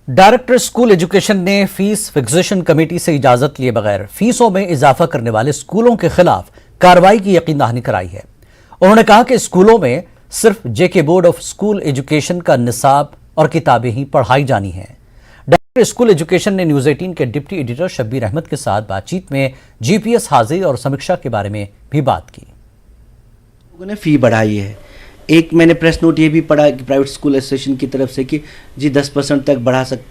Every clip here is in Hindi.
डायरेक्टर स्कूल एजुकेशन ने फीस फिक्सेशन कमेटी से इजाजत लिए बगैर फीसों में इजाफा करने वाले स्कूलों के खिलाफ कार्रवाई की यकीन दहानी कराई है। उन्होंने कहा कि स्कूलों में सिर्फ जेके बोर्ड ऑफ स्कूल एजुकेशन का निसाब और किताबें ही पढ़ाई जानी हैं। डायरेक्टर स्कूल एजुकेशन ने न्यूज 18 के डिप्टी एडिटर शब्बीर अहमद के साथ बातचीत में जीपीएस हाजिर और समीक्षा के बारे में भी बात की। लोगों ने फी बढ़ाई है। एक मैंने प्रेस नोट ये भी पढ़ा कि प्राइवेट स्कूल एसोसिएशन की तरफ से कि जी 10% तक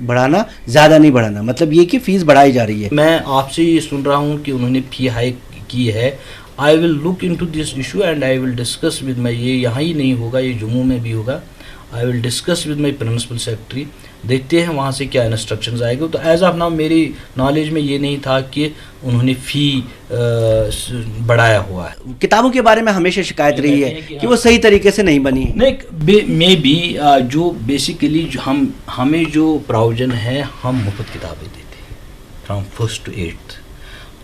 बढ़ाना, ज़्यादा नहीं बढ़ाना, मतलब ये कि फ़ीस बढ़ाई जा रही है। मैं आपसे ये सुन रहा हूँ कि उन्होंने फ़ी हाइक की है। I will look into this issue and I will discuss with माई, ये यहाँ ही नहीं होगा, ये जम्मू में भी होगा। I will discuss with my principal secretary, देखते हैं वहाँ से क्या इंस्ट्रक्शंस आएंगे। तो एज ऑफ नाउ मेरी नॉलेज में ये नहीं था कि उन्होंने फ़ी बढ़ाया हुआ है। किताबों के बारे में हमेशा शिकायत रही है कि वो सही तरीके से नहीं बनी। नहीं, मे बी जो बेसिकली हमें जो प्रोविजन है, हम मुफ्त किताबें देते हैं फ्रॉम 1st to 8th,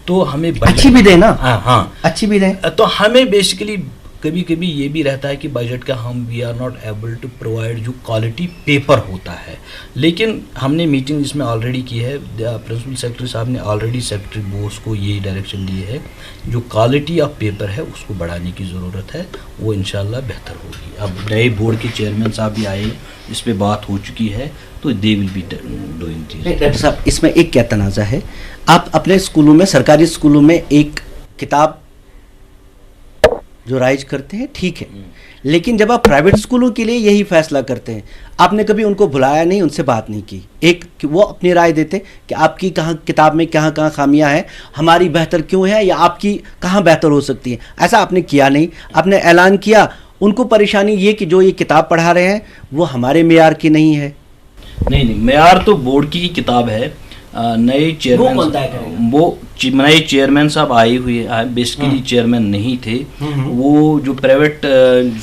तो हमें अच्छी भी दें ना। हाँ अच्छी भी दें। तो हमें बेसिकली कभी कभी ये भी रहता है कि बजट का we are not able to provide जो क्वालिटी पेपर होता है। लेकिन हमने मीटिंग इसमें ऑलरेडी की है, प्रिंसिपल सेक्रेटरी साहब ने ऑलरेडी सेक्रेटरी बोस को ये डायरेक्शन दी है, जो क्वालिटी ऑफ पेपर है उसको बढ़ाने की ज़रूरत है, वो इंशाल्लाह बेहतर होगी। अब नए बोर्ड के चेयरमैन साहब भी आए, इस पर बात हो चुकी है, तो they will be doing things. Doctor साहब, इसमें एक क्या तनाज़ा है, आप अपने स्कूलों में, सरकारी स्कूलों में एक किताब जो राइज करते हैं ठीक है, लेकिन जब आप प्राइवेट स्कूलों के लिए यही फैसला करते हैं, आपने कभी उनको बुलाया नहीं, उनसे बात नहीं की, एक कि वो अपनी राय देते कि आपकी कहाँ किताब में कहाँ कहाँ खामियां हैं, हमारी बेहतर क्यों है या आपकी कहाँ बेहतर हो सकती है, ऐसा आपने किया नहीं। आपने ऐलान किया, उनको परेशानी ये कि जो ये किताब पढ़ा रहे हैं वो हमारे मेयार की नहीं है। नहीं, मेयार तो बोर्ड की ही किताब है। नए चेयरमैन साहब आए हुए, बेसिकली चेयरमैन नहीं थे, वो जो प्राइवेट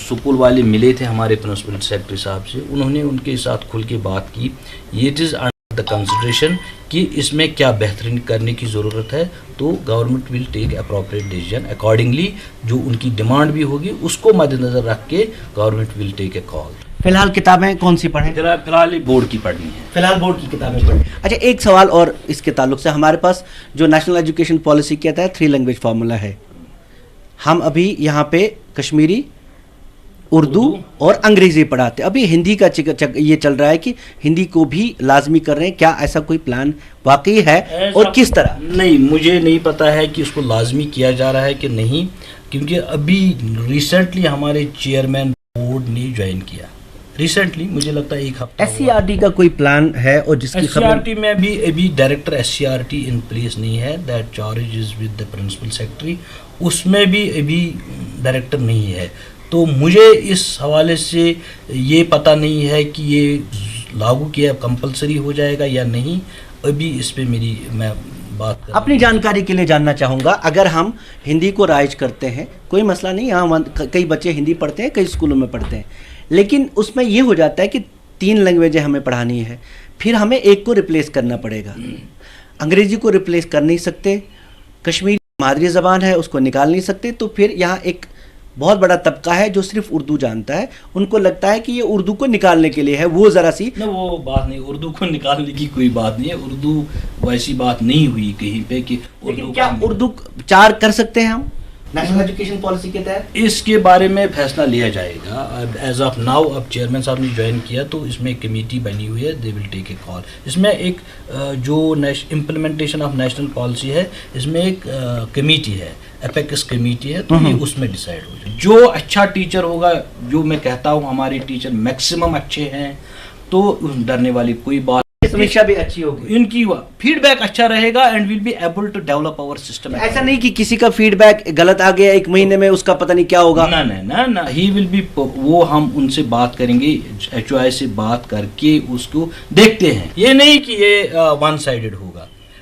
स्कूल वाले मिले थे हमारे प्रिंसिपल सेक्रेटरी साहब से, उन्होंने उनके साथ खुल के बात की। ये it is under the consideration कि इसमें क्या बेहतरीन करने की ज़रूरत है, तो government will take appropriate decision accordingly. जो उनकी डिमांड भी होगी उसको मद्देनज़र रख के government will take a call. फिलहाल किताबें कौन सी पढ़ें? फिलहाल बोर्ड की पढ़नी है। फिलहाल बोर्ड की किताबें पढ़ें। अच्छा, एक सवाल और इसके ताल्लुक से, हमारे पास जो नेशनल एजुकेशन पॉलिसी कहता है 3 लैंग्वेज फार्मूला है। हम अभी यहाँ पे कश्मीरी, उर्दू और अंग्रेजी पढ़ाते, अभी हिंदी का ये चल रहा है कि हिंदी को भी लाजमी कर रहे हैं, क्या ऐसा कोई प्लान वाकई है और किस तरह? नहीं, मुझे नहीं पता है कि उसको लाजमी किया जा रहा है कि नहीं, क्योंकि अभी रिसेंटली हमारे चेयरमैन बोर्ड ने ज्वाइन किया, रिसेंटली मुझे लगता है 1 हफ्ता। SCRT का कोई प्लान है? और जिसकी SCRT में अभी डायरेक्टर SCRT इन प्लेस नहीं है, that charge is with the principal secretary, उसमें भी अभी डायरेक्टर नहीं है। तो मुझे इस हवाले से ये पता नहीं है कि ये लागू किया कंपलसरी हो जाएगा या नहीं, अभी इस पे मैं बात अपनी जानकारी के लिए जानना चाहूँगा। अगर हम हिंदी को राइज करते हैं, कोई मसला नहीं, यहाँ कई बच्चे हिंदी पढ़ते हैं, कई स्कूलों में पढ़ते हैं, लेकिन उसमें ये हो जाता है कि 3 लैंग्वेजें हमें पढ़ानी है, फिर हमें एक को रिप्लेस करना पड़ेगा। अंग्रेजी को रिप्लेस कर नहीं सकते, कश्मीरी मादरी ज़बान है उसको निकाल नहीं सकते, तो फिर यहाँ एक बहुत बड़ा तबका है जो सिर्फ उर्दू जानता है, उनको लगता है कि ये उर्दू को निकालने के लिए है। वो ज़रा सी ना, वो बात नहीं, उर्दू को निकालने की कोई बात नहीं है, उर्दू वैसी बात नहीं हुई कहीं पे कि उर्दू। क्या उर्दू 4 कर सकते हैं हम नेशनल एजुकेशन पॉलिसी के तहत? इसके बारे में फैसला लिया जाएगा। एज ऑफ नाउ अब चेयरमैन साहब ने ज्वाइन किया, तो इसमें एक कमेटी बनी हुई है, they will take a call. इसमें एक जो इम्प्लीमेंटेशन ऑफ नेशनल पॉलिसी है, इसमें एक कमेटी है, एपेक्स कमेटी है, तो ये उसमें डिसाइड हो जाए। जो अच्छा टीचर होगा, जो मैं कहता हूँ हमारे टीचर मैक्सिमम अच्छे हैं, तो डरने वाली कोई बात, समीक्षा भी अच्छी होगी, इनकी फीडबैक अच्छा रहेगा and will be able to develop our system. ऐसा नहीं कि किसी का फीडबैक गलत आ गया 1 महीने में, उसका पता नहीं क्या होगा। ना, ही विल बी, वो हम उनसे बात करेंगे, HOI से बात करके उसको देखते हैं। ये नहीं कि ये वन साइडेड होगा।